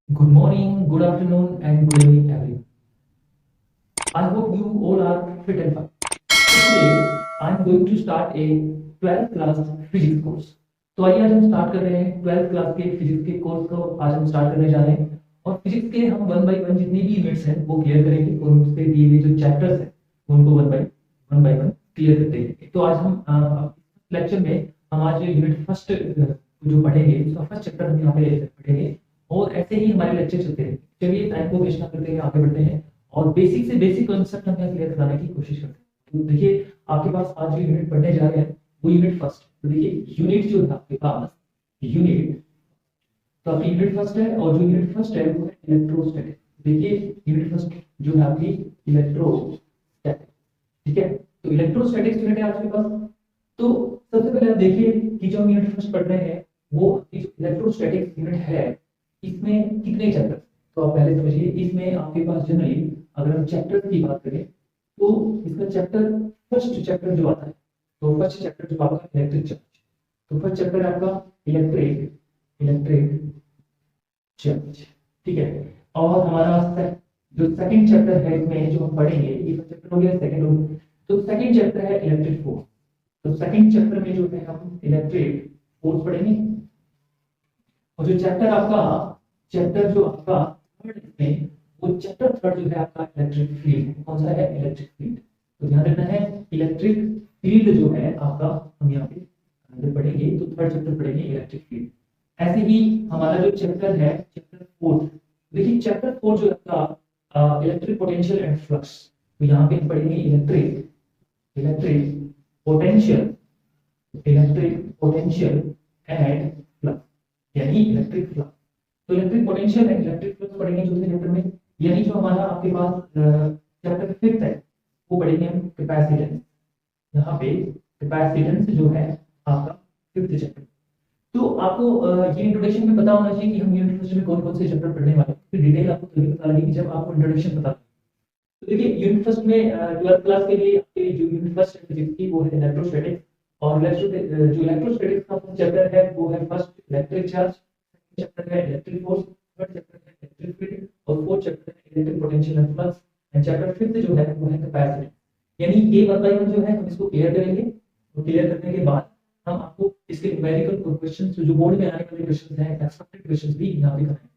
Good morning, good afternoon, and good evening, everyone. I hope you all are fit and fine. So today, I am going to start a 12th class physics course. तो आइए आज हम start कर रहे हैं 12th class के physics के course को आज हम स्टार्ट करने जा रहे हैं और फिजिक्स के हम वन बाय वन जितनी भी यूनिट्स हैं वो क्लियर करेंगे और उससे दिए हुए जो चैप्टर्स हैं उनको वन बाय वन क्लियर करते हैं। तो आज हम लेक्चर में हम आज यूनिट फर्स्ट जो पढ़ेंगे उसका फर्स्ट चैप्टर हम यहाँ पे पढ़ेंगे और ऐसे ही हमारे लेक्चर चलते हैं। चलिए टाइम को वेस्ट ना करते हुए आगे बढ़ते हैं और बेसिक से बेसिक कॉन्सेप्ट हम यहाँ क्लियर कराने की कोशिश करते हैं। तो देखिए आपके पास आज जो यूनिट पढ़ने जा रहे हैं वो यूनिट फर्स्ट। तो देखिए यूनिट जो है आपके पास यूनिट, तो आपकी यूनिट फर्स्ट है और जो यूनिट फर्स्ट है वो है इलेक्ट्रोस्टैटिक। देखिए यूनिट फर्स्ट जो है आपकी इलेक्ट्रोस्टैटिक, ठीक है। तो इलेक्ट्रोस्टैटिक्स यूनिट है आपके पास। तो सबसे पहले आप देखिए कि जो हम यूनिट फर्स्ट पढ़ रहे हैं वो इलेक्ट्रोस्टैटिक्स यूनिट है, इसमें कितने चैप्टर। तो आप पहले समझिए इसमें आपके पास जनरली अगर हम चैप्टर की बात करें तो इसका चैप्टर फर्स्ट चैप्टर जो आता है, तो फर्स्ट चैप्टर जो आपका इलेक्ट्रिक चार्ज, तो फर्स्ट चैप्टर आपका इलेक्ट्रिक इलेक्ट्रिक चार्ज, ठीक है। और हमारा जो सेकंड चैप्टर है इसमें जो हम पढ़ेंगे ये फर्स्ट चैप्टर हो गया, सेकंड हो गया। तो सेकंड चैप्टर है इलेक्ट्रिक फोर्स। तो सेकंड चैप्टर में जो है हम इलेक्ट्रिक फोर्स पढ़ेंगे और जो चैप्टर आपका चैप्टर जो आपका थर्ड में वो चैप्टर थर्ड जो है आपका इलेक्ट्रिक फील्ड है। कौन सा है? Electric field. तो ध्यान रखना है इलेक्ट्रिक फील्ड जो है आपका हम यहाँ पे अगर पढ़ेंगे तो थर्ड चैप्टर पढ़ेंगे इलेक्ट्रिक फील्ड। ऐसे ही हमारा जो चैप्टर है चैप्टर फोर्थ, देखिए चैप्टर फोर्थ जो आपका इलेक्ट्रिक पोटेंशियल एंड फ्लक्स, तो यहाँ पे हम पढ़ेंगे electric electric potential electric potential and flux, यानी इलेक्ट्रिक फ्लक्स। तो electric potential and electric flux पढ़ेंगे चौथे चैप्टर में। यानी जो हमारा आपके पास चैप्टर फिफ्थ है वो पढ़ेंगे हम कैपेसिटेंस। यहाँ पे कैपेसिटेंस जो है आपका फिफ्थ चैप्टर। तो आपको ये इंट्रोडक्शन में पता होना चाहिए कि हम यूनिट फर्स्ट में कौन कौन से चैप्टर पढ़ने वाले हैं। फिर डिटेल आपको तभी पता लगेगी जब आपको इंट्रोडक्शन पता। तो देखिए यूनिट फर्स्ट में 12th क्लास के लिए आपके जो यूनिट फर्स्ट है फिजिक्स की वो है इलेक्ट्रोस्टैटिक्स और जो इलेक्ट्रोस्टैटिक्स का चैप्टर है वो है फर्स्ट इलेक्ट्रिक चार्ज, चैप्टर है इलेक्ट्रिक फोर्स, थर्ड चैप्टर है इलेक्ट्रिक फील्ड और फोर्थ चैप्टर है electric potential and flux and chapter fifth जो है वो है कैपेसिटेंस। यानी ये वन बाय वन जो है हम इसको क्लियर करेंगे और क्लियर करने के बाद हम आपको इसके न्यूमेरिकल क्वेश्चंस जो बोर्ड में आने वाले क्वेश्चंस हैं एक्सपेक्टेड क्वेश्चंस भी यहाँ पे कराएंगे।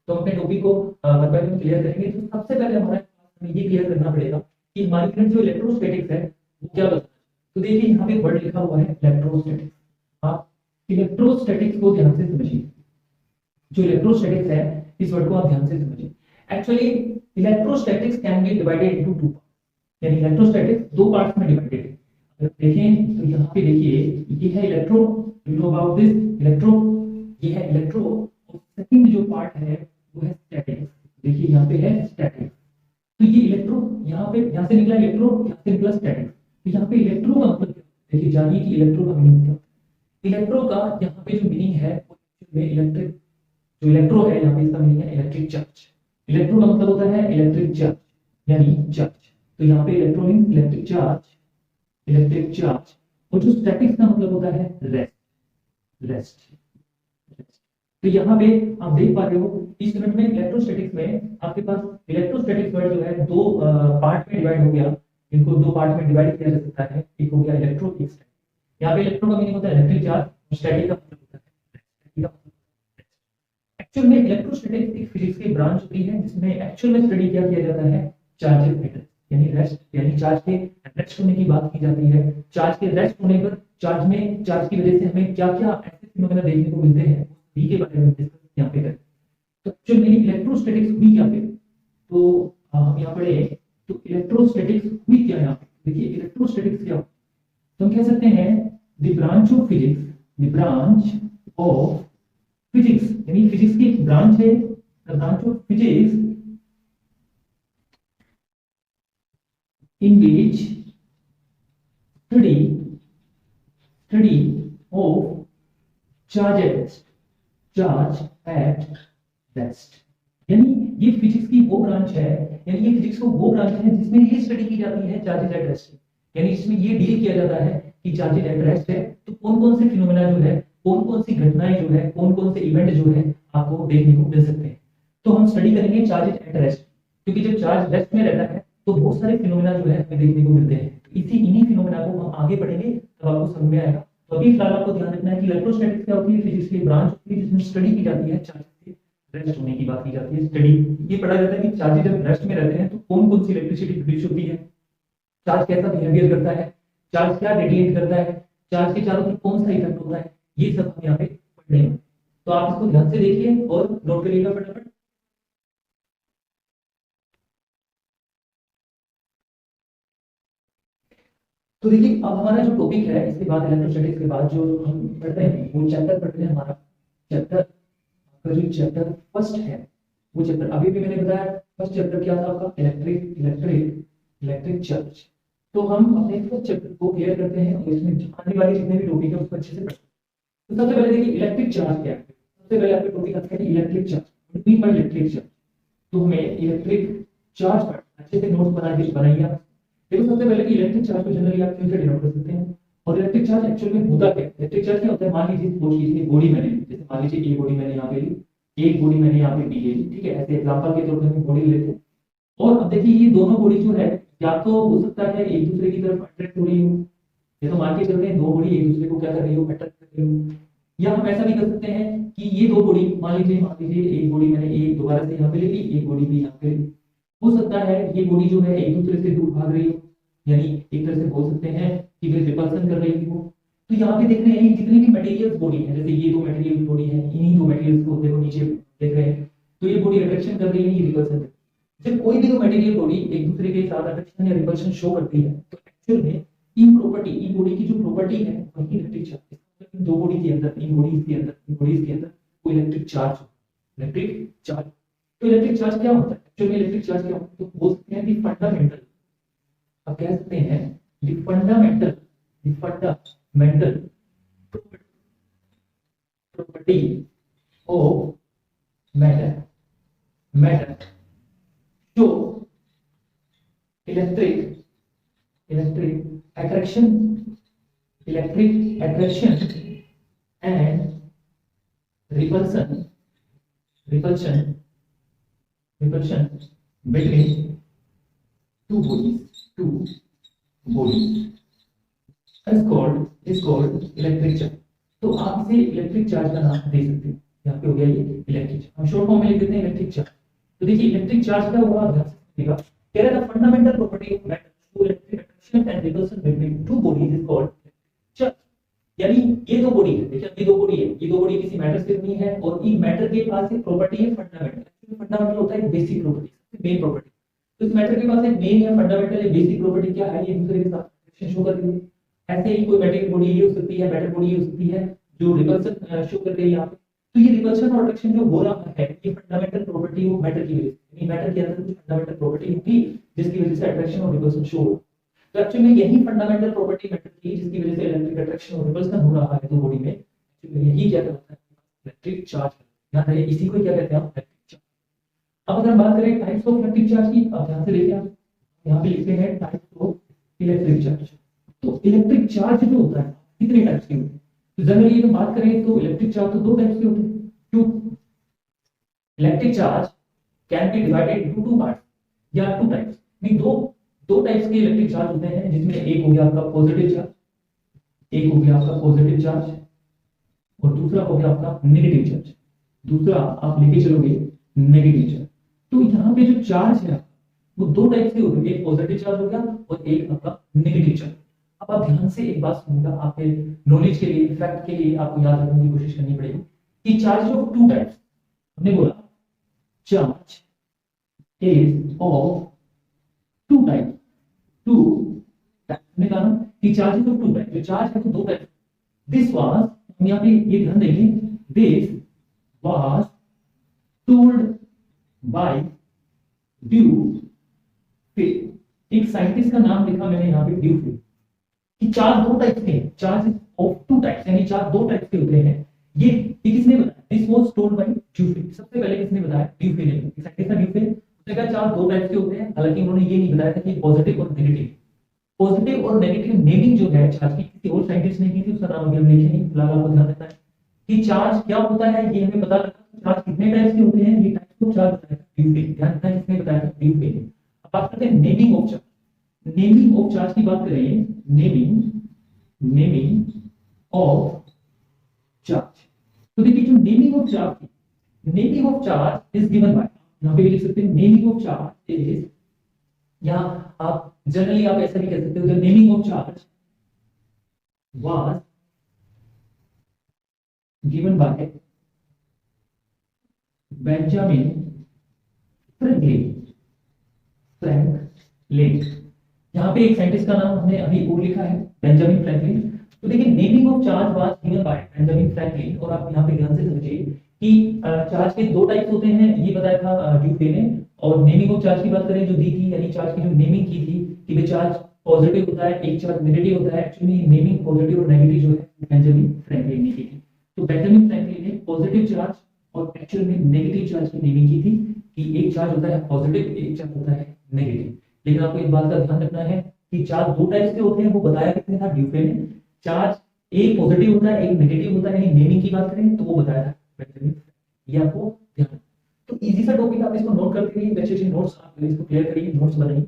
तो अपने टॉपिक को वन बाय वन क्लियर करेंगे। तो सबसे पहले हमारा हमें ये क्लियर करना पड़ेगा कि हमारी करंट जो इलेक्ट्रोस्टैटिक्स है वो क्या बताता है। तो देखिए यहाँ पे वर्ड लिखा हुआ है इलेक्ट्रोस्टैटिक्स। आप इलेक्ट्रोस्टैटिक्स को ध्यान से समझिए। जो इलेक्ट्रोस्टैटिक्स है इस वर्ड को आप ध्यान से समझिए। Actually electrostatics can be divided into two part, यानी इलेक्ट्रोस्टैटिक्स दो पार्ट्स में डिवाइडेड है। अगर देखें तो यहाँ पे देखिए ये है electro, you know about this electro, ये है इलेक्ट्रो और सेकंड जो पार्ट है वो है स्टैटिक्स। देखिए यहाँ पे है स्टैटिक्स। तो ये इलेक्ट्रो यहाँ से निकला इलेक्ट्रो, यहाँ से निकला स्टैटिक्स। तो यहाँ पे इलेक्ट्रो का मतलब क्या? देखिए जानिए कि इलेक्ट्रो का मीनिंग क्या है। इलेक्ट्रो का यहाँ पे जो मीनिंग है वो में इलेक्ट्रिक, जो इलेक्ट्रो है यहाँ पे इसका मीनिंग है इलेक्ट्रिक चार्ज। इलेक्ट्रो का मतलब होता है इलेक्ट्रिक चार्ज यानी चार्ज। तो यहाँ पे electro means electric charge, electric charge. और जो स्टैटिक्स का मतलब होता है रेस्ट, रेस्ट। तो यहाँ पे आप देख पा रहे हो इस यूनिट में इलेक्ट्रोस्टैटिक्स में आपके पास इलेक्ट्रोस्टैटिक्स वर्ड जो है दो पार्ट में डिवाइड हो गया। इनको दो पार्ट में डिवाइड किया जा सकता है। एक हो गया इलेक्ट्रो, एक स्टैटिक। यहाँ पे इलेक्ट्रो का मीनिंग होता है इलेक्ट्रिक चार्ज, स्टैटिक का मतलब होता है एक्चुअल में इलेक्ट्रोस्टैटिक्स एक फिजिक्स की ब्रांच होती है जिसमें एक्चुअल में स्टडी क्या किया जाता है, चार्जेस मेटर यानी रेस्ट, यानी चार्ज के रेस्ट होने की बात की जाती है। चार्ज के रेस्ट होने पर चार्ज में चार्ज की वजह से हमें क्या-क्या ऐसे फिनोमेना देखने को मिलते हैं उसी के बारे में डिस्कस यहाँ पे करें। तो एक्चुअल में इलेक्ट्रोस्टैटिक्स हुई क्या फिर? तो हम यहाँ पढ़े तो इलेक्ट्रोस्टैटिक्स हुई क्या यहाँ पे? देखिए इलेक्ट्रोस्टैटिक्स क्या, तो हम कह सकते हैं the branch of physics, the branch of physics यानी फिजिक्स की एक ब्रांच है, the branch of physics in which study of charge at rest, charge at rest। यानी ये फिजिक्स की वो ब्रांच है, यानी ये फिजिक्स को वो ब्रांच है जिसमें ये स्टडी की जाती है चार्जेस एट रेस्ट, यानी इसमें ये डील किया जाता है कि चार्जेस एट रेस्ट है तो कौन कौन से फिनोमेना जो है, कौन कौन सी घटनाएं जो है, कौन कौन से इवेंट जो है आपको देखने को मिल सकते हैं। तो हम स्टडी करेंगे चार्ज एट रेस्ट, क्योंकि जब चार्ज रेस्ट में रहता है तो बहुत सारे फिनोमेना जो है हमें देखने को मिलते हैं। तो इन्हीं फिनोमेना को हम आगे पढ़ेंगे तब आपको समझ में आएगा। तो अभी फिलहाल आपको ध्यान रखना है कि इलेक्ट्रोस्टैटिक्स क्या होती है, फिजिक्स की ब्रांच होती है जिसमें स्टडी की जाती है चार्ज के रेस्ट होने की बात की जाती है। स्टडी ये पढ़ा जाता है कि चार्ज जब रेस्ट में रहते हैं तो कौन कौन सी इलेक्ट्रिसिटी प्रोड्यूस होती है, चार्ज कैसा बिहेवियर करता है, चार्ज क्या रेडिएट करता है, चार्ज के चारों तरफ कौन सा इफेक्ट होता है, ये सब हम यहाँ पे पढ़ने हैं। तो आप इसको ध्यान से देखिए और नोट करिएगा फटाफट। तो देखिए अब हमारा जो टॉपिक है इसके बाद इलेक्ट्रोस्टैटिक्स के बाद जो हम पढ़ रहे हैं वो चैप्टर पढ़ रहे हैं, हमारा चैप्टर का जो चैप्टर फर्स्ट है वो चैप्टर अभी भी मैंने बताया फर्स्ट चैप्टर क्या था आपका, इलेक्ट्रिक चार्ज। तो हम अपने फर्स्ट चैप्टर को क्लियर करते हैं और इसमें आने वाले जितने भी टॉपिक है उसको अच्छे से पढ़ते हैं। तो सबसे पहले देखिए इलेक्ट्रिक चार्ज क्या है। सबसे पहले आपका टॉपिक आता है electric charge, mean by electric charge. तो हमें इलेक्ट्रिक चार्ज पर अच्छे से नोट्स बनाइए आप। देखो सबसे पहले कि इलेक्ट्रिक चार्ज को जनरली आप क्यों डिनोट कर सकते हैं, और इलेक्ट्रिक चार्ज एक्चुअल में होता क्या है। इलेक्ट्रिक चार्ज क्या होता है, मान लीजिए वो चीज की बॉडी मैंने ली, जैसे मान लीजिए ए बॉडी मैंने यहाँ पे ली, एक बॉडी मैंने यहाँ पे बी ले ली, ठीक है, ऐसे एग्जांपल के तौर पे हम बॉडी लेते हैं। और अब देखिए ये दोनों बॉडी जो है या तो हो सकता है एक दूसरे की तरफ अट्रैक्ट हो रही हो, ये तो मान के चलते हैं दो बॉडी एक दूसरे को क्या कर रही हो, अट्रैक्ट कर रही हो। या हम ऐसा भी कर सकते हैं कि ये दो बॉडी मान लीजिए एक बॉडी मैंने एक दोबारा से यहाँ पे ले ली, एक बॉडी भी यहाँ पे ली। हो सकता है ये बॉडी जो है एक दूसरे से दूर भाग रही हो, यानी एक तरह से बोल सकते हैं कि वे रिपल्सन कर रही हो। तो यहाँ पे देख रहे हैं जितनी भी मटेरियल्स बॉडी है, जैसे ये दो मटेरियल बॉडी है, इन्हीं दो मटेरियल्स को देखो नीचे देख रहे हैं, तो ये बॉडी अट्रैक्शन कर रही है, ये रिपल्सन कर रही है। जब कोई भी दो मटेरियल बॉडी एक दूसरे के साथ अट्रैक्शन या रिपल्शन शो करती है तो एक्चुअल में इन प्रॉपर्टी, इन बॉडी की जो प्रॉपर्टी है वही इलेक्ट्रिक चार्ज। इन दो बॉडी के अंदर, इन बॉडीज के अंदर, इन बॉडीज के अंदर कोई इलेक्ट्रिक चार्ज, इलेक्ट्रिक चार्ज। तो इलेक्ट्रिक चार्ज क्या होता है, एक्चुअल में इलेक्ट्रिक चार्ज क्या होता है, तो बोल सकते हैं कि फंडामेंटल, आप कह सकते हैं the fundamental property of matter show electric attraction and repulsion between two bodies is called electric charge. तो आप इसे इलेक्ट्रिक चार्ज का नाम दे सकते हैं। यहाँ पे हो गया ये इलेक्ट्रिक चार्ज, हम शॉर्ट फॉर्म में लिख देते हैं इलेक्ट्रिक चार्ज। तो देखिए इलेक्ट्रिक चार्ज क्या हुआ, ध्यान से देखिएगा, कह रहा था fundamental property of matter to electric attraction and repulsion between two bodies is called charge. यानी ये दो बॉडी है, देखिए ये दो बॉडी है, ये दो बॉडी किसी मैटर से बनी है और इन मैटर के पास एक प्रॉपर्टी है फंडामेंटल। फंडामेंटल होता है बेसिक प्रॉपर्टी, मेन प्रॉपर्टी। तो इस मैटर के पास एक मेन या फंडामेंटल या बेसिक प्रॉपर्टी क्या है, ये दूसरे के साथ अट्रैक्शन शो कर रही है। ऐसे ही कोई मटेरियल बॉडी ये हो सकती है, मैटर बॉडी ये हो सकती है जो रिपल्सन शो कर रही है यहाँ पे। तो ये रिपल्सन और अट्रैक्शन जो हो रहा है ये फंडामेंटल प्रॉपर्टी ऑफ मैटर की वजह से, मैटर के अंदर कुछ फंडामेंटल प्रॉपर्टी होगी जिसकी वजह से अट्रैक्शन और रिपल्सन शो हो। तो एक्चुअली में यही फंडामेंटल प्रॉपर्टी मैटर की जिसकी वजह से इलेक्ट्रिक अट्रैक्शन और रिपल्सन हो रहा है तो बॉडी में, एक्चुअली यही क्या कहलाता है, इलेक्ट्रिक चार्ज। ध्यान रहे इसी को क्या कहते हैं, इलेक्ट्रिक चार्ज। अब अगर हम बात करें टाइप्स ऑफ इलेक्ट्रिक चार्ज की, अब ध्यान से देखिए, आप यहाँ पे लिखते हैं टाइप्स ऑफ इलेक्ट्रिक चार्ज। तो इलेक्ट्रिक चार्ज जो होता है कितने टाइप्स के होते हैं, तो जनरली अगर बात करें तो इलेक्ट्रिक चार्ज तो दो टाइप्स के होते हैं। क्यों, electric charge can be divided into two parts या टू टाइप्स, नहीं दो टाइप्स के इलेक्ट्रिक चार्ज होते हैं, जिसमें एक हो गया आपका पॉजिटिव चार्ज, एक हो गया आपका पॉजिटिव चार्ज और दूसरा हो गया आपका नेगेटिव चार्ज। दूसरा आप लेके चलोगे नेगेटिव चार्ज। तो यहाँ पे जो चार्ज है वो दो टाइप के होते हैं, एक पॉजिटिव चार्ज हो गया और एक आपका नेगेटिव चार्ज। अब आप ध्यान से एक बात सुनिएगा, आपके नॉलेज के लिए, फैक्ट के लिए आपको याद रखने की कोशिश करनी पड़ेगी कि चार्ज ऑफ टू टाइप्स, हमने बोला charge is of two type, हमने कहा कि चार्ज ऑफ टू टाइप, जो चार्ज है तो दो टाइप। दिस वाज, हम यहाँ पे ये ध्यान देंगे, दिस वाज टोल्ड बाय ड्यूफे। एक साइंटिस्ट का नाम लिखा मैंने यहाँ पे ड्यूफे, कि चार्ज दो टाइप के हैं, चार्ज ऑफ टू टाइप्स, यानी चार्ज दो टाइप के होते हैं। ये किसने बताया, दिस वाज टोल्ड बाय ड्यूफे। सबसे पहले किसने बताया, ड्यूफे ने। साइंटिस्ट ड्यूफे, उसने कहा चार्ज दो टाइप के होते हैं। हालांकि उन्होंने ये नहीं बताया था कि पॉजिटिव और नेगेटिव। पॉजिटिव और नेगेटिव नेमिंग जो है चार्ज की किसी और साइंटिस्ट ने की थी, उसका नाम अभी हम लिखे नहीं, फिलहाल आपको ध्यान रखना है कि चार्ज क्या होता है ये हमें पता लगा। चार्ज कितने टाइप्स के होते हैं, ये टाइप्स ऑफ चार्ज बताया था ड्यूफे, ध्यान रखना किसने बताया था, ड्यूफे ने। अब बात करते हैं naming of charge. Naming of charge की बात करें, नेमिंग ऑफ चार्ज, तो देखिए जो naming of charge, naming of charge is given by, यहां पे भी लिख सकते हैं नेमिंग ऑफ चार्ज इज, या आप जनरली आप ऐसा भी कह सकते हो, the naming of charge was given by Benjamin Franklin, Franklin. यहाँ पे एक साइंटिस्ट का नाम हमने अभी और लिखा है, बेंजामिन फ्रैंकलिन। तो देखिए naming of charge was given by Benjamin Franklin, और आप यहाँ पे ध्यान से समझिए कि चार्ज के दो टाइप्स होते हैं, ये बताया था ड्यूफे ने। और नेमिंग ऑफ चार्ज की बात करें जो दी थी, यानी चार्ज की जो नेमिंग की थी कि वे चार्ज पॉजिटिव होता है, एक चार्ज नेगेटिव होता है, एक्चुअली नेमिंग पॉजिटिव और नेगेटिव जो है बेंजामिन फ्रैंकलिन ने की थी। तो बेंजामिन फ्रैंकलिन ने पॉजिटिव चार्ज और एक्चुअल में नेगेटिव चार्ज की नेमिंग की थी, कि एक चार्ज होता है पॉजिटिव, एक चार्ज होता है नेगेटिव। लेकिन आपको एक बात का ध्यान रखना है कि चार्ज दो टाइप के होते हैं, वो बताया किसने था, ड्यूफे ने। चार्ज एक पॉजिटिव होता है, एक नेगेटिव होता है, यानी नेमिंग की बात करें तो वो बताया था बेंजामिन। ये आपको ध्यान, तो इजी सा टॉपिक, आप इसको नोट करते रहिए, अच्छे अच्छे नोट्स आप इसको क्लियर करिए, नोट्स बनाइए।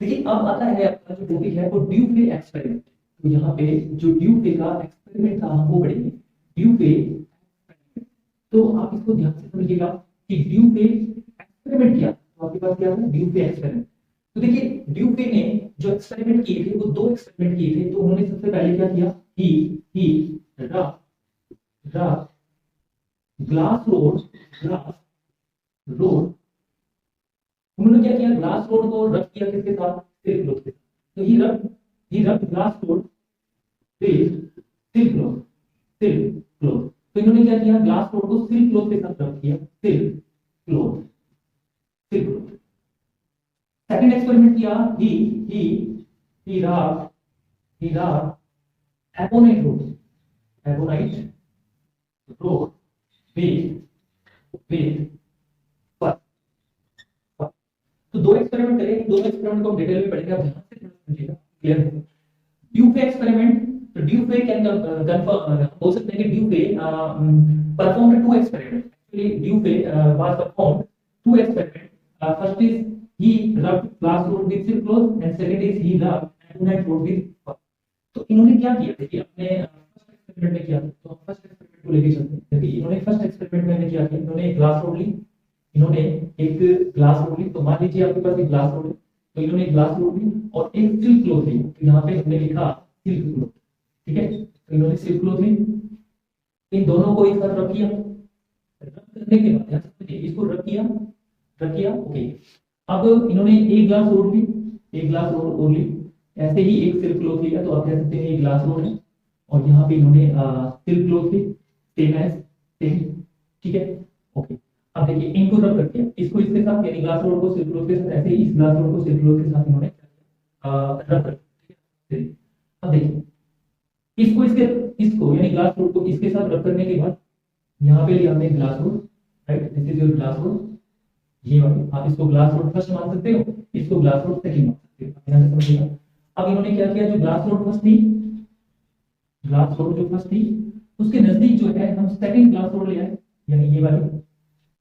देखिए अब आता है आपका जो टॉपिक है वो ड्यूफे एक्सपेरिमेंट। तो यहाँ पे जो ड्यूफे का एक्सपेरिमेंट था हम वो पढ़ेंगे, ड्यूफे। तो आप इसको ध्यान से समझिएगा कि ड्यूफे एक्सपेरिमेंट किया, तो आपके पास क्या है, ड्यूफे एक्सपेरिमेंट। तो देखिए ड्यूफे ने जो एक्सपेरिमेंट किए थे वो दो एक्सपेरिमेंट किए थे। तो उन्होंने सबसे पहले क्या किया, ही रफ ग्लास रोड, उन्होंने क्या किया, ग्लास रोड को रब किया किसके साथ, सिल्क क्लॉथ के साथ। तो ही रब ग्लास रोड सिल्क क्लॉथ। तो इन्होंने क्या किया, ग्लास रोड को सिल्क क्लॉथ के साथ रब किया, सिल्क क्लॉथ। सेकंड एक्सपेरिमेंट किया, ही रब एबोनाइट रोड with फर। तो दो एक्सपेरिमेंट करें, दोनों एक्सपेरिमेंट को हम डिटेल में पढ़ेंगे, आप ध्यान से समझिएगा, क्लियर है। ड्यूफे एक्सपेरिमेंट, तो ड्यूफे कैन कंफर्म, बोल सकते हैं कि Dufay performed two experiment. Actually Dufay was performed two experiment. First is he rubbed glass rod with silk cloth and second is he rubbed ebonite rod with fur। तो इन्होंने क्या किया, देखिए अपने फर्स्ट एक्सपेरिमेंट में किया, तो फर्स्ट एक्सपेरिमेंट को लेके चलते हैं। देखिए इन्होंने फर्स्ट एक्सपेरिमेंट में क्या किया, इन्होंने एक ग्लास रोड ली, तो मान लीजिए आपके पास एक ग्लास रोड है, तो इन्होंने एक ग्लास रोड ली और एक सिल्क क्लॉथ ली। तो यहाँ पे हमने लिखा सिल्क क्लॉथ, ठीक है। तो इन्होंने सिल्क क्लॉथ ली, इन दोनों को एक साथ रख किया, रब करने के बाद इसको रब किया, ओके। अब इन्होंने एक ग्लास रोड और ली, ऐसे ही एक सिल्क क्लॉथ लिया, तो आप कह सकते हैं ये ग्लास रोड है, और यहाँ पे इन्होंने सिल्क क्लॉथ ली, सेम, ठीक है, ओके। अब देखिए इनको रब कर दिया, इसको इसके साथ, यानी ग्लास रोड को सिल्क क्लॉथ के साथ, ऐसे ही इस ग्लास रोड को सिल्क क्लॉथ के साथ इन्होंने रब कर दिया। अब देखिए इसको यानी ग्लास रोड को इसके साथ रब करने के बाद यहाँ पे लिया हमने glass rod, right, this is your glass rod, ये वाली। आप इसको ग्लास रोड फर्स्ट मान सकते हो, इसको ग्लास रोड सेकंड मान सकते हो, ध्यान से समझिएगा। अब इन्होंने क्या किया, जो ग्लास रोड फर्स्ट थी उसके नजदीक जो है हम सेकंड ग्लास रोड ले आए, यानी ये वाली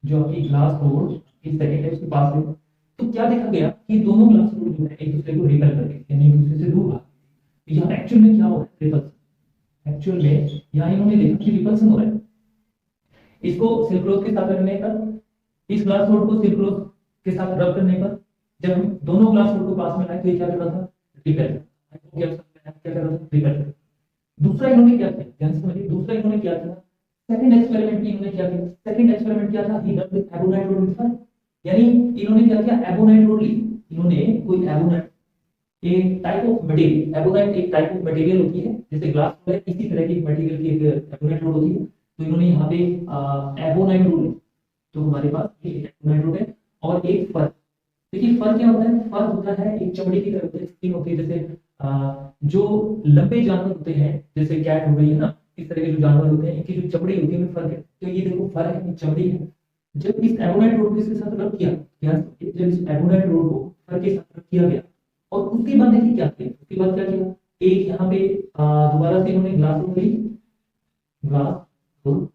जो आपकी ग्लास रोड इस सेकंड है उसके पास है। तो क्या देखा गया कि दोनों ग्लास रोड जो है एक दूसरे को रिपेल करके, यानी एक दूसरे से दूर भाग। यहाँ एक्चुअल में क्या हो रहा है, रिपल्सन। एक्चुअल में यहाँ इन्होंने देखा कि रिपल्सन हो रहा है। इसको सिल्क क्लॉथ के साथ करने पर, इस ग्लास रोड को सिल्क क्लॉथ के साथ रब करने पर, जब हम दोनों ग्लास रोड को पास में लाए तो ये क्या कर रहा था, रिपेल क्या कर रहा था, रिपेल। दूसरा इन्होंने क्या किया, ध्यान से समझिए, दूसरा इन्होंने क्या किया, सेकंड एक्सपेरिमेंट में इन्होंने क्या किया, सेकंड एक्सपेरिमेंट क्या था, ही रब्ड एबोनाइट रोड विद फर। यानी इन्होंने क्या किया, एबोनाइट रोड ली, इन्होंने कोई एबोनाइट एक टाइप ऑफ मटेरियल, एबोनाइट एक टाइप ऑफ मटेरियल होती है, जैसे ग्लास रोड है इसी तरह की मटेरियल की एक एबोनाइट रोड होती है। तो इन्होंने यहाँ पे एबोनाइट रोड, तो हमारे पास ये एबोनाइट रोड है, और एक फर। देखिए फर क्या होता है, फर होता है एक चमड़ी की तरह होता है, स्किन होती है, जैसे जो लंबे जानवर होते हैं, जैसे कैट हो गई है ना, इस तरह के जो जानवर होते हैं इनकी जो चमड़ी होती है फर है। तो ये देखो फर है, ये चमड़ी है। जब इस एबोनाइट रोड को इसके साथ रब किया, जब इस एबोनाइट रोड को फर के साथ रब किया गया, और उसके बाद देखिए क्या किया, उसके बाद क्या किया, एक यहाँ पे दोबारा से इन्होंने ग्लास रोड ली, ग्लास रोड,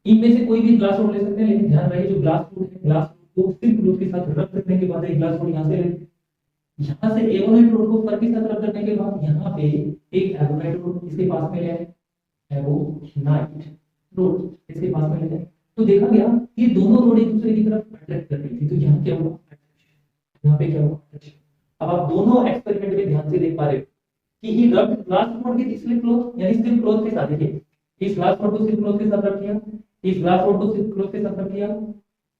इनमें से कोई भी ग्लास रोड ले सकते हैं, लेकिन ध्यान रहे जो ग्लास रोड है, ग्लास रोड को सिल्क रोड के साथ रब करने के बाद एक ग्लास रोड यहाँ से ले, यहाँ से एवोनाइट रोड को फर के साथ रब करने के बाद यहाँ पे एक एवोनाइट रोड इसके पास में ले आए, एवोनाइट रोड इसके पास में ले आए, तो देखा गया ये दोनों रोड एक दूसरे की तरफ अट्रैक्ट कर रही थी, तो यहाँ क्या हुआ, यहाँ पे क्या हुआ, अब आप दोनों एक्सपेरिमेंट में ध्यान से देख पा रहे हो कि he rubbed glass rod with silk cloth, यानी स्लिप क्लॉथ के साथ, देखिए इस ग्लास रोड को स्लिप क्लॉथ के साथ रब किया, इस ग्लास रोड को स्लिप क्लॉथ के साथ रब किया,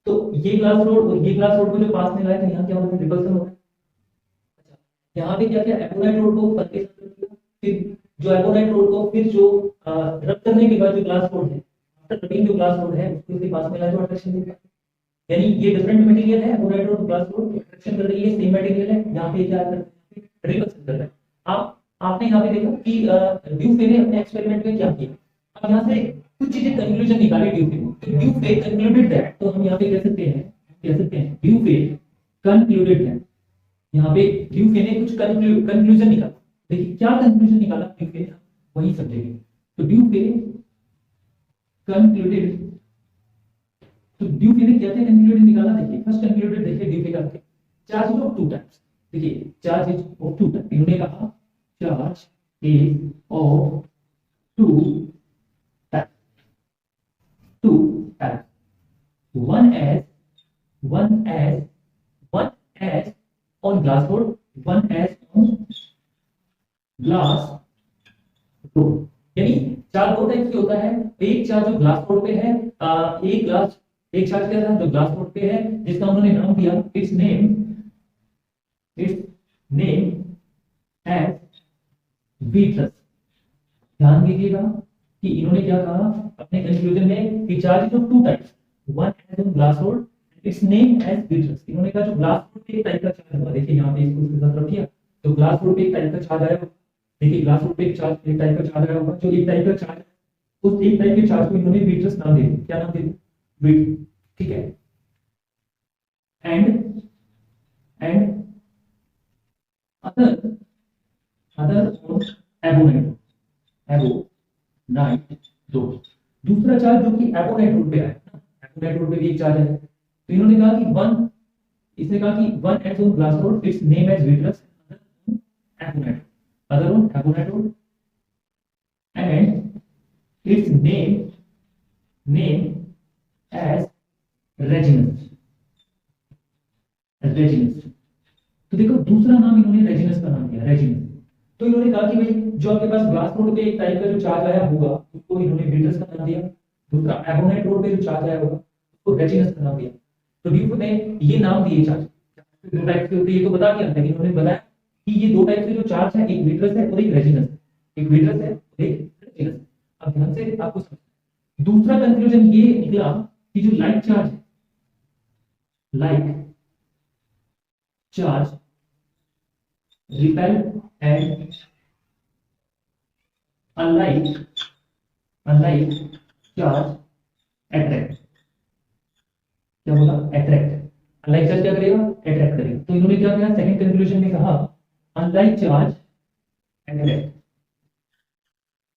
तो ये ग्लास रोड और ये ग्लास रोड को जो पास में लाए तो यहाँ क्या होगा, रिपल्सन होगा। अच्छा, यहाँ पे क्या किया, एपोनाइट रोड को फर के साथ रब किया, फिर जो एपोनाइट रोड को फिर जो रब करने के बाद जो ग्लास रोड है, आफ्टर रबिंग जो ग्लास रोड है उसको इसके पास में लाए तो अट्रैक्शन देगा, यानी ये डिफरेंट मटेरियल है, एपोनाइट रोड ग्लास रोड अट्रैक्शन कर रही है, सेम मटेरियल है, यहाँ पे क्या कर रहा है, रिपल्सन कर रहा है। आपने यहाँ पे देखा कि ड्यूफे ने अपने एक्सपेरिमेंट में क्या किया, अब यहाँ से कुछ चीजें कंक्लूजन निकाली ड्यूफे ने, तो ड्यूफे कंक्लूडेड दैट, तो हम यहाँ पे कह सकते हैं ड्यूफे कंक्लूडेड दैट, यहाँ पे ड्यूफे ने कुछ कंक्लूजन निकाला, देखिए क्या कंक्लूजन निकाला ड्यूफे ने, वही समझेंगे। तो ड्यूफे कंक्लूडेड, तो ड्यूफे ने क्या क्या कंक्लूजन निकाला, देखिए फर्स्ट कंक्लूडेड, देखिए ड्यूफे का चार्ज ऑफ टू टाइप्स, देखिए charge is of two type, इन्होंने कहा charge is of two types. One as on glass rod, one as on glass rod. यानी चार्ज दो टाइप की होता है, एक चार्ज जो ग्लास रोड पे है, एक चार्ज क्या था जो ग्लास रोड पे है, जिसका उन्होंने नाम दिया इट्स नेम एज वीटरस। ध्यान दीजिएगा कि इन्होंने क्या कहा अपने कंक्लूजन में कि charge of two types, one as on glass rod, its name as vitreous. इन्होंने कहा जो ग्लास रोड पे एक टाइप का चार्ज होगा, देखिए यहाँ पे इसको इसके साथ रखिए, तो ग्लास रोड पे एक टाइप का चार्ज आया होगा, देखिए ग्लास रोड पे एक टाइप का चार्ज आया होगा, जो एक टाइप का चार्ज, उस एक टाइप के चार्ज को इन्होंने वीटरस नाम दे दिया, क्या नाम दे दिया, वीट, ठीक है। एंड अदर एबोनाइट रोड, दूसरा चार्ज जो कि एबोनाइट रोड पे है, एबोनाइट रोड पे भी एक चार्ज है, तो इन्होंने कहा कि इसने कहा कि one as on glass rod its name as vitreous, other on ebonite rod and its name as resinous. तो देखो दूसरा नाम इन्होंने रेजिनस का नाम दिया, रेजिनस। तो इन्होंने कहा कि भाई जो आपके पास ग्लास रोड पे एक टाइप का जो चार्ज आया होगा उसको इन्होंने वीटरस का नाम दिया, दूसरा एबोनाइट रोड पे जो चार्ज आया होगा उसको रेजिनस का नाम दिया। तो ड्यूफ ने ये नाम दिए चार्ज, दो टाइप के होते हैं, ये तो बता दिया था, इन्होंने बताया कि ये दो टाइप के जो चार्ज है, एक वीटरस है और एक रेजिनस, एक वीटरस है और एक रेजिनस। अब ध्यान से आपको समझना, दूसरा कंक्लूजन ये निकला कि जो लाइक चार्ज है, like charge repel and unlike charge attract। क्या बोला, अट्रैक्ट, अनलाइक चार्ज क्या करेगा, अट्रैक्ट करेगा। तो इन्होंने क्या किया, सेकंड कंक्लूजन में कहा unlike charge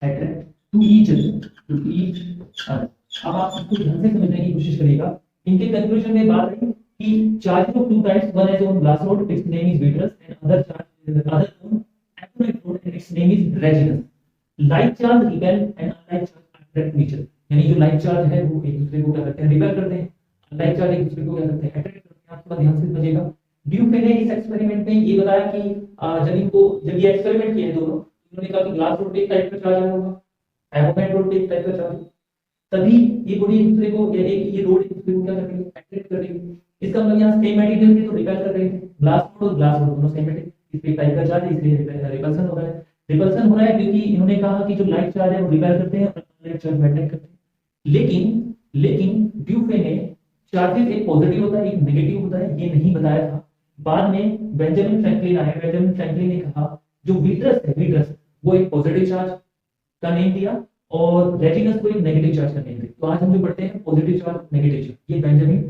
attract to each other. अब आप इसको ध्यान से समझने की कोशिश करिएगा, इनके कंक्लूजन में बात है कि charge of two types, one is on glass rod its name is vitreous and other charge other on electronic road and its name is resonance। like charge repel and unlike charge attract nature, यानी जो like charge है वो एक दूसरे को क्या करते हैं, रिपेल करते हैं, unlike charge एक दूसरे को क्या करते हैं, अट्रैक्ट करते हैं। आप थोड़ा ध्यान से समझिएगा। ड्यूफ ने इस एक्सपेरिमेंट में ये बताया कि जब ये एक्सपेरिमेंट किए दोनों, उन्होंने कहा कि ग्लास रोड पे एक टाइप का चार्ज आया होगा, एबोनाइट रोड पे एक टाइप का चार्ज, तभी ये बॉडी एक दूसरे को या एक ये रोड एक दूसरे को क्या कर रही है, अट्रैक्ट कर रही है। इसका मतलब यहाँ सेम मटेरियल थे तो रिपेल कर रहे थे, ग्लास रोड और ग्लास रोड दोनों सेम मटेरियल, इसलिए टाइप का चार्ज, इसलिए रिपल्सन हो रहा है। रिपल्सन हो रहा है क्योंकि इन्होंने कहा कि जो लाइक चार्ज है वो रिपेल करते हैं और अनलाइक चार्ज अट्रैक्ट करते हैं। लेकिन ड्यूफे ने चार्जेस एक पॉजिटिव होता है एक नेगेटिव होता है ये नहीं बताया था। बाद में बेंजामिन फ्रैंकलिन आए, बेंजामिन फ्रैंकलिन ने कहा जो वीटरस है, वीटरस वो एक पॉजिटिव चार्ज का नेम दिया और रेजिनस को एक नेगेटिव चार्ज का नेम दिया। तो आज हम जो पढ़ते हैं पॉजिटिव चार्ज नेगेटिव चार्ज, ये बेंजामिन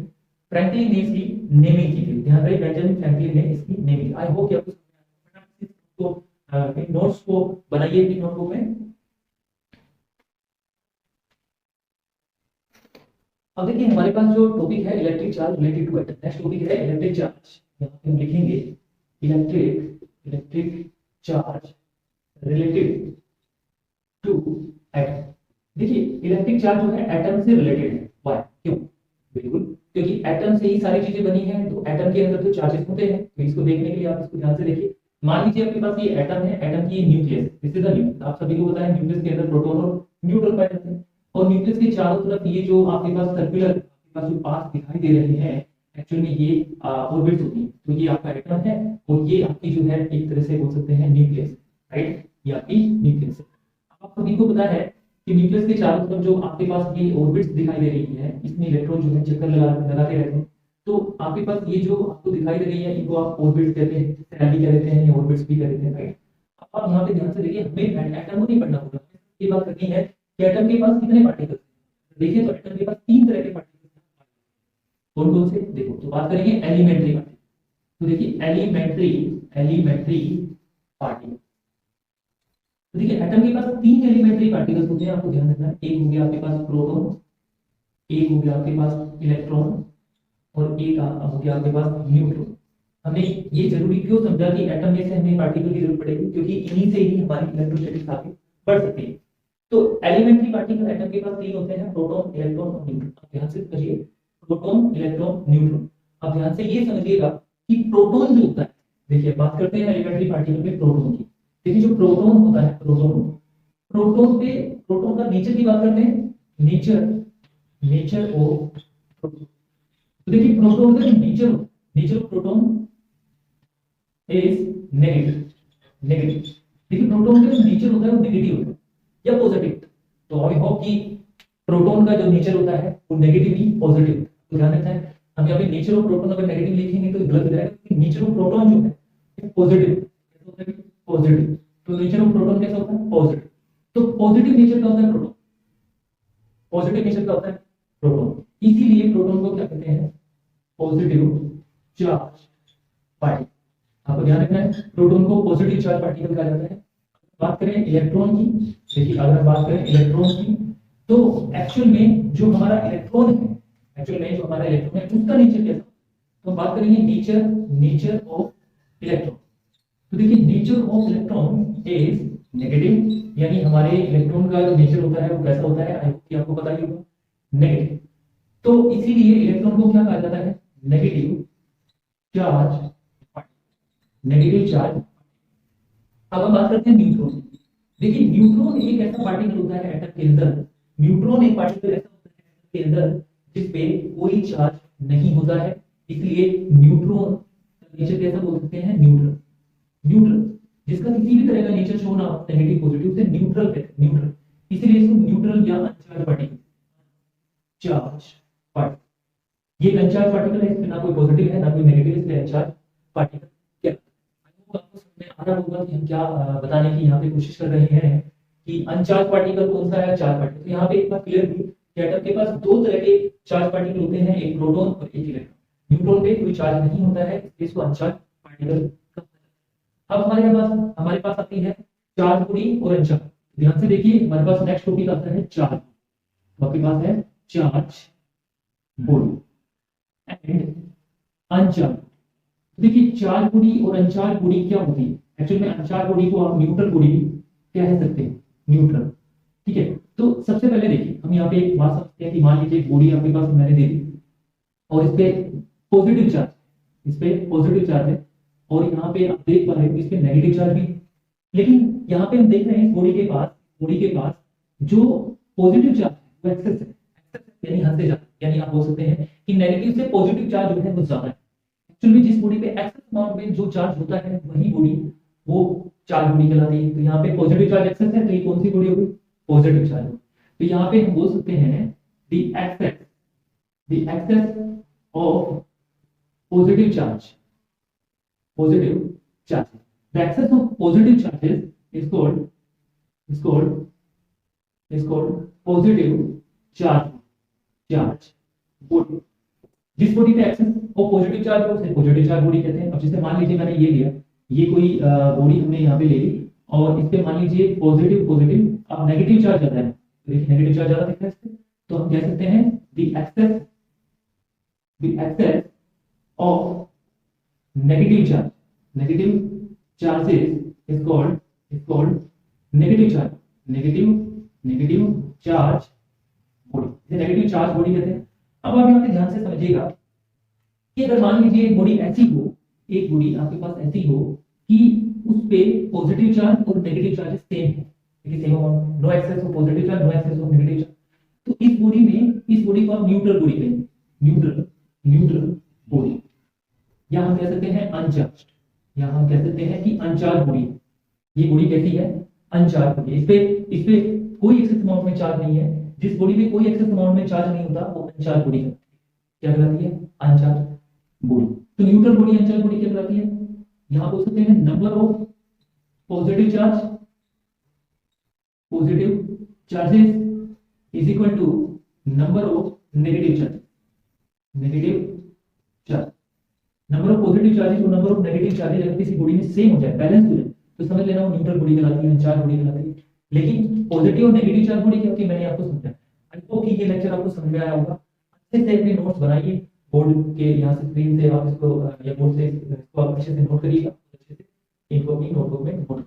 फ्रैंकलिन ने इसकी नेमिंग की थी। ध्यान रहे बेंजामिन फ्रैंकलिन ने इसकी नेमिंग। आई होप कि आपको तो इन नोट्स को बनाइए अपनी नोटबुक में। अब देखिए हमारे पास जो टॉपिक है electric charge related to atom, next topic है इलेक्ट्रिक चार्ज। यहाँ पे हम लिखेंगे electric charge related to atom. देखिए इलेक्ट्रिक चार्ज जो है एटम से रिलेटेड है। व्हाई? क्यों? बिल्कुल क्योंकि एटम से ही सारी चीजें बनी हैं, तो एटम के अंदर तो चार्जेस होते हैं। तो इसको देखने के लिए आप इसको ध्यान से देखिए। मान लीजिए आपके पास ये एटम है, एटम की nucleus, this is the nucleus. आप सभी को पता है न्यूक्लियस के अंदर प्रोटॉन और न्यूट्रॉन पाए जाते हैं, और न्यूक्लियस के चारों तरफ ये जो आपके पास सर्कुलर आपके पास जो पाथ दिखाई दे रहे हैं, एक्चुअली में ये ऑर्बिट्स होती है। तो ये आपका एटम है और ये आपकी जो है एक तरह से बोल सकते हैं न्यूक्लियस, राइट? ये आपकी न्यूक्लियस है। आप सभी को पता है कि न्यूक्लियस के चारों तरफ जो आपके पास ये ऑर्बिट्स दिखाई दे रही है, इसमें इलेक्ट्रॉन जो है चक्कर लगाते रहते हैं। तो आपके पास ये जो आपको दिखाई दे रही है, इनको आप ऑर्बिट्स कहते हैं, सेल कहते हैं या ऑर्बिट्स भी कहते हैं, राइट? अब आप यहाँ पे ध्यान से देखिए, हमें एटम को नहीं पढ़ना होगा, ये बात करनी है कि एटम के पास कितने पार्टिकल्स हैं। देखिए तो एटम के पास 3 तरह के पार्टिकल्स हैं। कौन कौन से? देखो, तो बात करेंगे एलिमेंट्री पार्टिकल। तो देखिए एलिमेंट्री पार्टिकल। तो देखिए एटम के पास 3 एलिमेंट्री पार्टिकल्स होते हैं, आपको ध्यान रखना है। एक हो गया आपके पास प्रोटॉन, एक हो गया आपके पास इलेक्ट्रॉन, और एक हो गया आपके पास न्यूट्रॉन। हमें ये जरूरी क्यों समझा कि एटम में से हमें पार्टिकल की जरूरत पड़ेगी, क्योंकि इन्हीं से ही हमारी इलेक्ट्रोस्टैटिक ताकत बढ़ सकती है। तो एलिमेंट्री पार्टिकल एटम के पास 3 होते हैं, प्रोटॉन, इलेक्ट्रॉन और न्यूट्रॉन। आप ध्यान से समझिए, प्रोटॉन, इलेक्ट्रॉन, न्यूट्रॉन। अब ध्यान से ये समझिएगा कि प्रोटॉन जो होता है, देखिए बात करते हैं एलिमेंट्री पार्टिकल में प्रोटॉन की। देखिए जो प्रोटॉन होता है, प्रोटॉन का नेचर की बात करते हैं, नेचर ऑफ प्रोटॉन। तो देखिए प्रोटॉन का nature of proton is negative. देखिए प्रोटॉन का जो नेचर होता है वो नेगेटिव होता है या पॉजिटिव। तो आई होप कि प्रोटॉन का जो नेचर होता है वो नेगेटिव ही पॉजिटिव। तो ध्यान रखना है, हम यहाँ पे नेचर ऑफ प्रोटॉन अगर नेगेटिव लिखेंगे तो गलत हो जाएगा, क्योंकि नेचर ऑफ प्रोटॉन जो है पॉजिटिव पॉजिटिव। तो नेचर ऑफ प्रोटॉन कैसा होता है? पॉजिटिव। तो पॉजिटिव नेचर का होता है प्रोटॉन, पॉजिटिव नेचर का होता है प्रोटॉन। इसीलिए प्रोटॉन को क्या कहते हैं? Positive charge particle. आपको ध्यान रखना है, प्रोटॉन को पॉजिटिव चार्ज पार्टिकल कहा जाता है। बात करें इलेक्ट्रॉन की, देखिए अगर बात करें इलेक्ट्रॉन की, तो एक्चुअल में जो हमारा इलेक्ट्रॉन है, उसका नेचर कैसा? तो बात करेंगे नेचर ऑफ इलेक्ट्रॉन। तो देखिए nature of electron is negative, यानी हमारे इलेक्ट्रॉन का जो नेचर होता है वो कैसा होता है, आई होप कि आपको पता ही होगा, नेगेटिव। तो इसीलिए इलेक्ट्रॉन को क्या कहा जाता है? Negative charge. अब हम बात करते हैं न्यूट्रॉन। देखिए न्यूट्रॉन एक ऐसा पार्टिकल होता है एटम के अंदर, न्यूट्रॉन एक पार्टिकल ऐसा होता है एटम के अंदर जिसपे कोई चार्ज नहीं होता है। इसलिए न्यूट्रॉन का नेचर कैसा बोल सकते हैं? न्यूट्रल। जिसका किसी भी तरह का नेचर शो ना हो, नेगेटिव पॉजिटिव, से न्यूट्रल कहते हैं, न्यूट्रल। इसीलिए इसको न्यूट्रल या अनचार्ज पार्टिकल, ये अनचार्ज पार्टिकल है, इसमें ना कोई पॉजिटिव है ना कोई नेगेटिव, इसलिए अनचार्ज पार्टिकल। क्या आपको समझ में आ रहा होगा कि हम क्या बताने की यहाँ पे कोशिश कर रहे हैं कि अनचार्ज पार्टिकल कौन सा है, चार्ज पार्टिकल। तो यहाँ पे एक बात क्लियर हुई कि एटम के पास 2 तरह के चार्ज पार्टिकल होते हैं, एक प्रोटॉन और एक इलेक्ट्रॉन। न्यूट्रॉन पे कोई चार्ज नहीं होता है, इसको अनचार्ज पार्टिकल। अब हमारे पास आती है चार्ज बॉडी और अनचार्ज। ध्यान से देखिए, हमारे पास नेक्स्ट टॉपिक आता है चार्ज। तो आपके पास है चार्ज बॉडी एंड अनचार्ज। देखिए चार्ज बॉडी और अनचार्ज बॉडी क्या होती है? एक्चुअली में अनचार्ज बॉडी को आप न्यूट्रल बॉडी कह सकते हैं, न्यूट्रल। ठीक है, तो सबसे पहले देखिए हम यहाँ पे एक बात समझते हैं कि मान लीजिए बॉडी आपके पास मैंने दे दी और इस पे पॉजिटिव चार्ज है, और यहाँ पे आप देख पा रहे हो इस पे नेगेटिव चार्ज भी। लेकिन यहाँ पे हम देख रहे हैं इस बॉडी के पास जो पॉजिटिव चार्ज है वो एक्सेस है, यानी हद से ज्यादा। यानी आप बोल सकते हैं कि नेगेटिव से पॉजिटिव चार्ज जो है वो ज्यादा है। एक्चुअली जिस बॉडी पे एक्सेस अमाउंट में जो चार्ज होता है वही बॉडी वो चार्ज बॉडी कहलाती है। तो यहाँ पे पॉजिटिव चार्ज एक्सेस है, तो ये कौन सी बॉडी होगी? Positive charge. तो यहाँ पे हम बोल सकते हैं the excess of positive charge. The excess of positive charges is called positive charge body। जिस बॉडी पे एक्सेस ऑफ पॉजिटिव चार्ज हो उसे पॉजिटिव चार्ज बॉडी कहते हैं। अब जैसे मान लीजिए मैंने ये लिया, ये कोई बॉडी हमने यहाँ पे ले ली, और इस पे मान लीजिए पॉजिटिव पॉजिटिव, अब नेगेटिव चार्ज ज्यादा है, तो देखिए नेगेटिव चार्ज ज्यादा दिख रहा है इस पे, तो हम कह सकते हैं the excess of negative charge, negative charges is called negative charge, negative charge body, इसे नेगेटिव चार्ज बॉडी कहते हैं। अब आप यहाँ पे ध्यान से समझिएगा कि अगर मान लीजिए एक बॉडी ऐसी हो, एक बॉडी आपके पास ऐसी हो कि उस पे पॉजिटिव चार्ज और नेगेटिव चार्जेस सेम है, देखिए same amount, no excess of positive charge, no excess of negative charge, तो इस बॉडी में, इस बॉडी को आप न्यूट्रल बॉडी कहेंगे, न्यूट्रल बॉडी, या हम कह सकते हैं अनचार्ज, या हम कह सकते हैं कि अनचार्ज बॉडी। ये बॉडी कैसी है? अनचार्ज बॉडी, इस पे कोई एक्सेस अमाउंट में चार्ज नहीं है, जिस बॉडी में कोई एक्सेस अमाउंट में चार्ज नहीं होता वो अनचार्ज बॉडी कहलाती है। क्या कहलाती है? Uncharge body. तो न्यूट्रल बॉडी अनचार्ज बॉडी क्या कहलाती है? यहां बोल सकते हैं number of positive charges is equal to number of negative charges, number of positive charges और नंबर ऑफ नेगेटिव चार्जेस अगर किसी बॉडी में सेम हो जाए, बैलेंस हो जाए, तो समझ लेना वो न्यूट्रल बॉडी कहलाती है, अनचार्ज बॉडी कहलाती है। लेकिन पॉजिटिव और नेगेटिव चार्ज बॉडी क्या होती है मैंने आपको समझाया। आई होप कि ये लेक्चर आपको समझ में आया होगा। अच्छे से अपने नोट्स बनाइए, बोर्ड के यहाँ से स्क्रीन से आप इसको या बोर्ड से इसको आप अच्छे से नोट करिएगा, अच्छे से इनको अपनी नोटबुक में नोट